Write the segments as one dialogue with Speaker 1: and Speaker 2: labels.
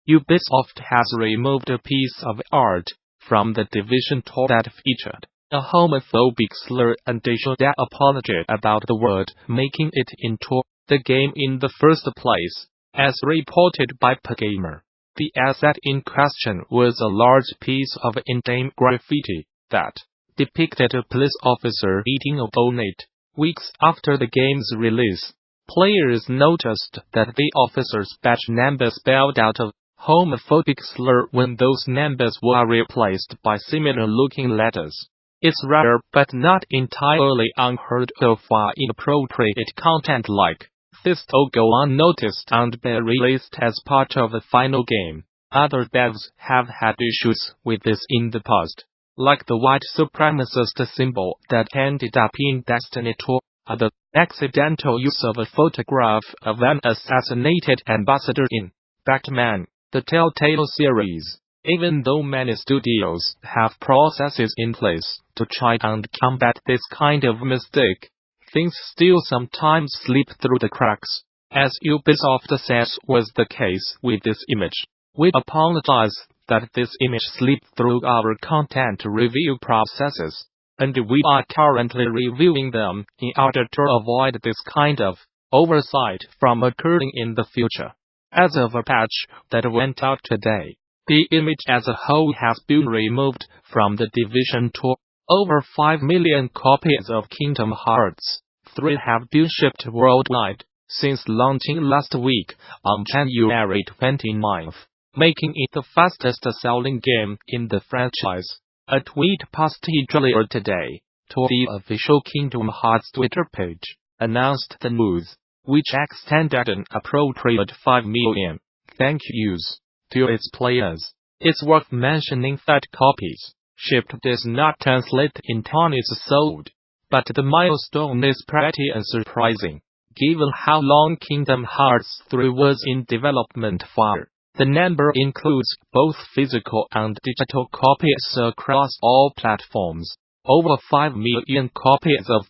Speaker 1: Ubisoft has removed a piece of art from the Division tour that featured a homophobic slur and showed an apology about the word making it into the game in the first place, as reported by PGamer. The asset in question was a large piece of in-game graffiti that depicted a police officer eating a donut. Weeks after the game's release, players noticed that the officer's badge number spelled out a homophobic slur when those numbers were replaced by similar-looking letters. It's rare but not entirely unheard of for inappropriate content like this to go unnoticed and be released as part of the final game. Other devs have had issues with this in the past, like the white supremacist symbol that ended up in Destiny 2, or the accidental use of a photograph of an assassinated ambassador in Batman, the Telltale series. Even though many studios have processes in place to try and combat this kind of mistake, things still sometimes slip through the cracks, as Ubisoft says was the case with this image. We apologize that this image slipped through our content review processes, and we are currently reviewing them in order to avoid this kind of oversight from occurring in the future. As of a patch that went out today, the image as a whole has been removed from the Division tour. Over 5 million copies of Kingdom Hearts 3 have been shipped worldwide since launching last week on January 29th, making it the fastest-selling game in the franchise. A tweet posted earlier today to the official Kingdom Hearts Twitter page announced the news, which extended an appropriate 5 million thank yous to its players. It's worth mentioning that copies shipped does not translate in tonnage sold, but the milestone is pretty unsurprising, given how long Kingdom Hearts 3 was in development for. The number includes both physical and digital copies across all platforms. Over 5 million copies of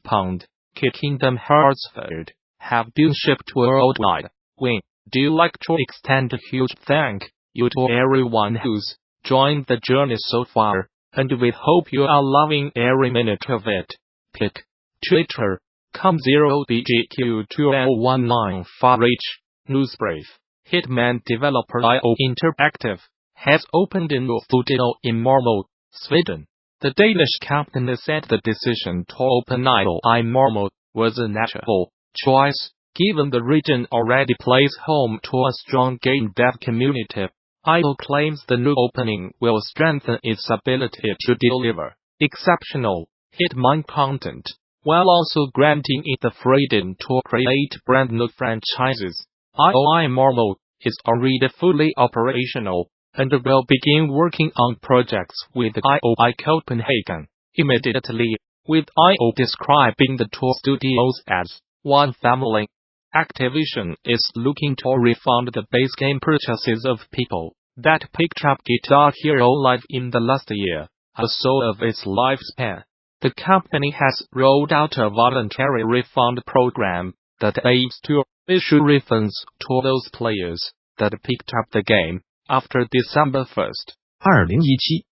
Speaker 1: Kingdom Hearts 3 have been shipped worldwide. We do like to extend a huge thank you to everyone who's joined the journey so far, and we hope you are loving every minute of it. Pic. Twitter. com0bgq2l19 for each. Newsbrief. Hitman developer IO Interactive has opened a new studio in Malmö, Sweden. The Danish company said the decision to open IO in Malmö was a natural choice, given the region already plays home to a strong game dev community. IO claims the new opening will strengthen its ability to deliver exceptional Hitman content, while also granting it the freedom to create brand new franchises. IO in Malmö is already fully operational, and will begin working on projects with IO Copenhagen immediately, with IO describing the two studios as one family. Activision is looking to refund the base game purchases of people that picked up Guitar Hero Live in the last year or so of its lifespan. The company has rolled out a voluntary refund program that aims to issue refunds to those players that picked up the game after December 1st.
Speaker 2: 2017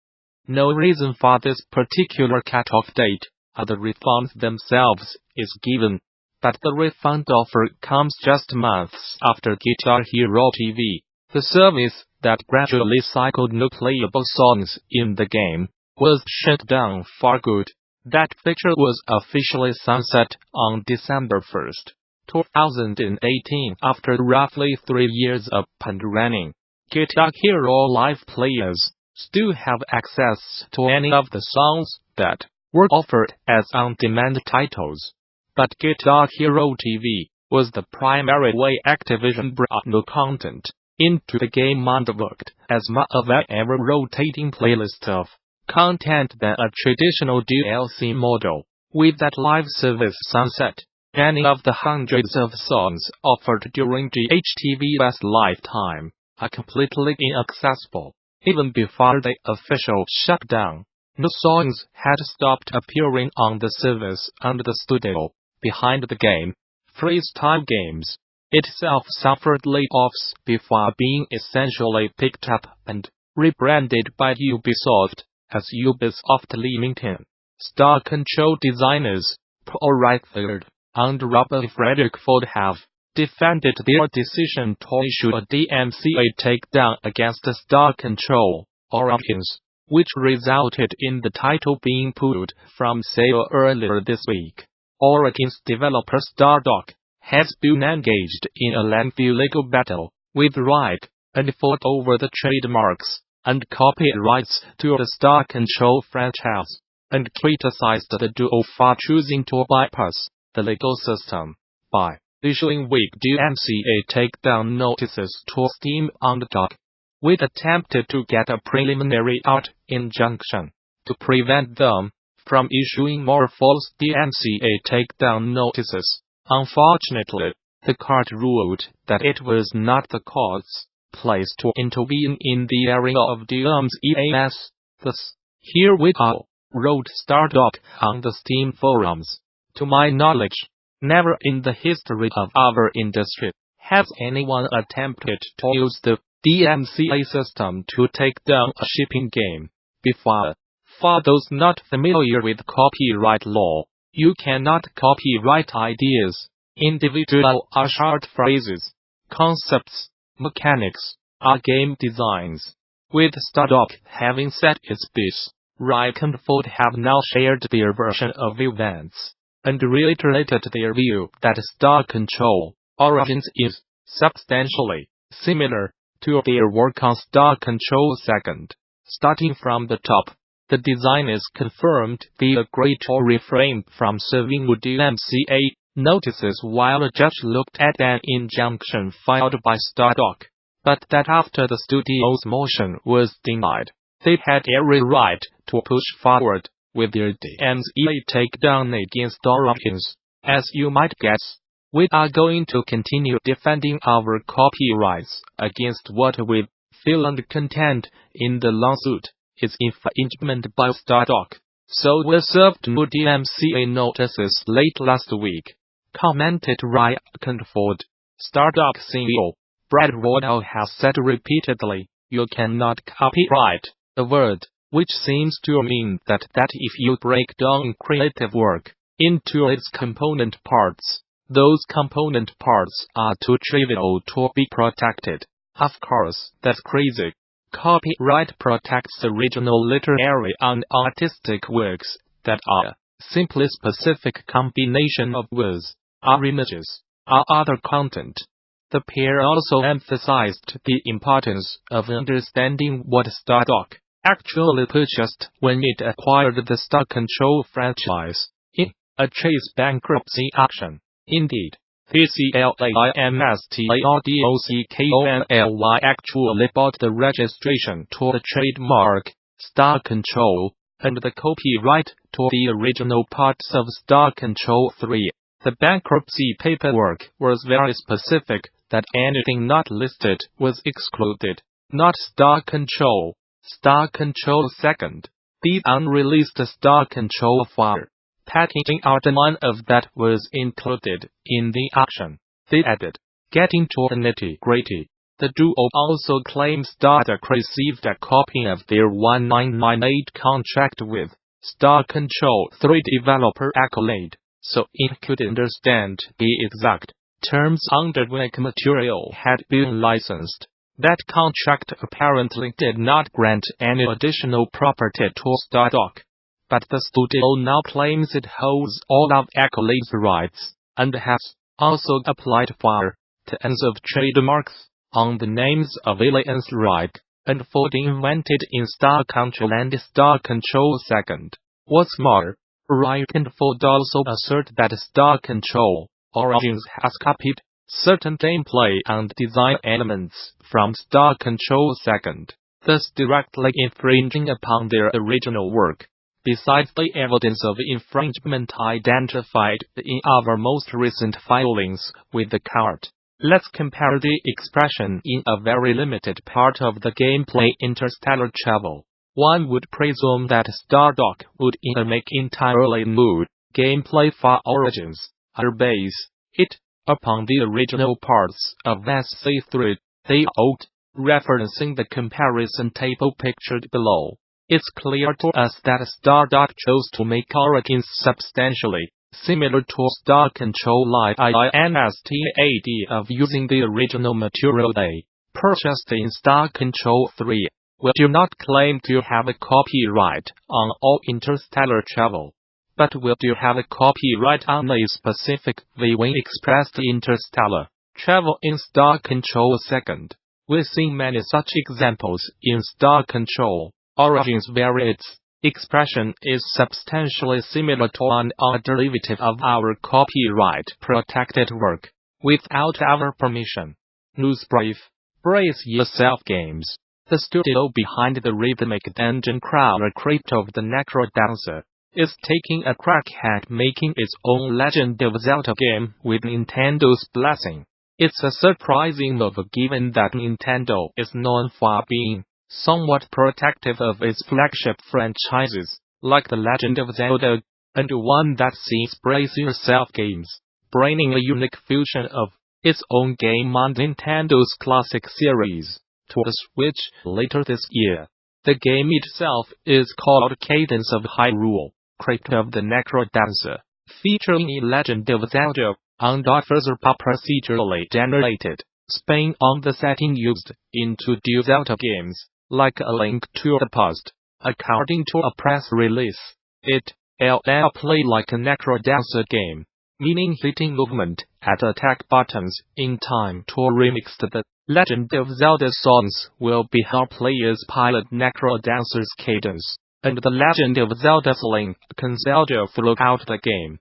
Speaker 1: No reason for this particular cutoff date, or the refunds themselves, is given, but the refund offer comes just months after Guitar Hero TV, the service that gradually cycled new playable songs in the game, was shut down for good. That feature was officially sunset on December 1st, 2018, after roughly 3 years of running. Guitar Hero Live players still have access to any of the songs that were offered as on-demand titles, but Guitar Hero TV was the primary way Activision brought new content into the game and worked as much of an ever-rotating playlist of content than a traditional DLC model. With that live service sunset, any of the hundreds of songs offered during GHTV's lifetime are completely inaccessible. Even before the official shutdown, new songs had stopped appearing on the service, and the studio behind the game, Freestyle Games, itself suffered layoffs before being essentially picked up and rebranded by Ubisoft as Ubisoft Limited. Star Control designers Paul Reichard and Robert Frederick Ford have defended their decision to issue a DMCA takedown against Star Control Origins, which resulted in the title being pulled from sale earlier this week. Origins developer Stardock has been engaged in a lengthy legal battle with Riot and fought over the trademarks and copyrights to the Star Control franchise, and criticized the duo for choosing to bypass the legal system by issuing weak DMCA takedown notices to Steam and GOG. We attempted to get a preliminary art injunction to prevent them from issuing more false DMCA takedown notices. Unfortunately, the court ruled that it was not the court's place to intervene in the area of DMCAs. Thus, here we are, wrote Stardock on the Steam forums. To my knowledge, never in the history of our industry has anyone attempted to use the DMCA system to take down a shipping game before. For those not familiar with copyright law, you cannot copyright ideas, individual or short phrases, concepts, mechanics, or game designs. With Stardock having said its piece, Riot and Ford have now shared their version of events and reiterated their view that Star Control Origins is substantially similar to their work on Star Control 2nd. Starting from the top, the designers confirmed they agreed to refrain from serving DMCA notices while a judge looked at an injunction filed by Stardock, but that after the studio's motion was denied, they had every right to push forward with their DMCA takedown against Origins. As you might guess, we are going to continue defending our copyrights against what we feel and contend in the lawsuit is infringement by Stardock. So we served new DMCA notices late last week, commented Riot and Ford. Stardock CEO Brad Royal has said repeatedly, you cannot copyright a word, which seems to mean that if you break down creative work into its component parts, those component parts are too trivial to be protected. Of course, that's crazy. Copyright protects original literary and artistic works that are simply specific combination of words, or images, or other content. The pair also emphasized the importance of understanding what Stardock actually purchased when it acquired the Star Control franchise in a chase bankruptcy action. Indeed, TCLAIMSTARDOCKONLY actually bought the registration to the trademark Star Control and the copyright to the original parts of Star Control 3. The bankruptcy paperwork was very specific that anything not listed was excluded, not Star Control, Star Control 2nd. The unreleased Star Control file packaging art none of that was included in the action. They added, getting to the nitty-gritty. The duo also claims Stardock received a copy of their 1998 contract with Star Control 3 developer Accolade, so it could understand the exact terms under which material had been licensed. That contract apparently did not grant any additional property to Stardock, but the studio now claims it holds all of Accolade's rights, and has also applied for tons of trademarks on the names of Aliens Reich and Ford invented in Star Control and Star Control 2nd. What's more, Riot and Ford also assert that Star Control Origins has copied certain gameplay and design elements from Star Control 2nd, thus directly infringing upon their original work. Besides the evidence of infringement identified in our most recent filings with the court, let's compare the expression in a very limited part of the gameplay interstellar travel. One would presume that Stardock would either make entirely new gameplay for Origins, or base it upon the original parts of SC3, they ought, referencing the comparison table pictured below. It's clear to us that Stardock chose to make origins substantially similar to Star Control Light instead of using the original material they purchased in Star Control 3. We do not claim to have a copyright on all interstellar travel, but we do have a copyright on a specific viewing expressed interstellar travel in Star Control 2. We've seen many such examples in Star Control Origins where its expression is substantially similar to an derivative of our copyright-protected work, without our permission. Newsbrief. Brace yourself games. The studio behind the rhythmic dungeon crawler Crypt of the Necrodancer is taking a crack at making its own Legend of Zelda game with Nintendo's blessing. It's a surprising move given that Nintendo is known for being somewhat protective of its flagship franchises, like The Legend of Zelda, and one that sees Brace Yourself Games bringing a unique fusion of its own game on Nintendo's classic series to the Switch later this year. The game itself is called Cadence of Hyrule, Crypt of the Necrodancer, featuring a Legend of Zelda offers a procedurally generated spin on the setting used in two Zelda games, like A Link to the Past. According to a press release, it'll play like a Necrodancer game, meaning hitting movement at attack buttons in time to remix the Legend of Zelda songs will be how players pilot Necrodancer's cadence, and the Legend of Zelda's Link can Zelda throughout the game.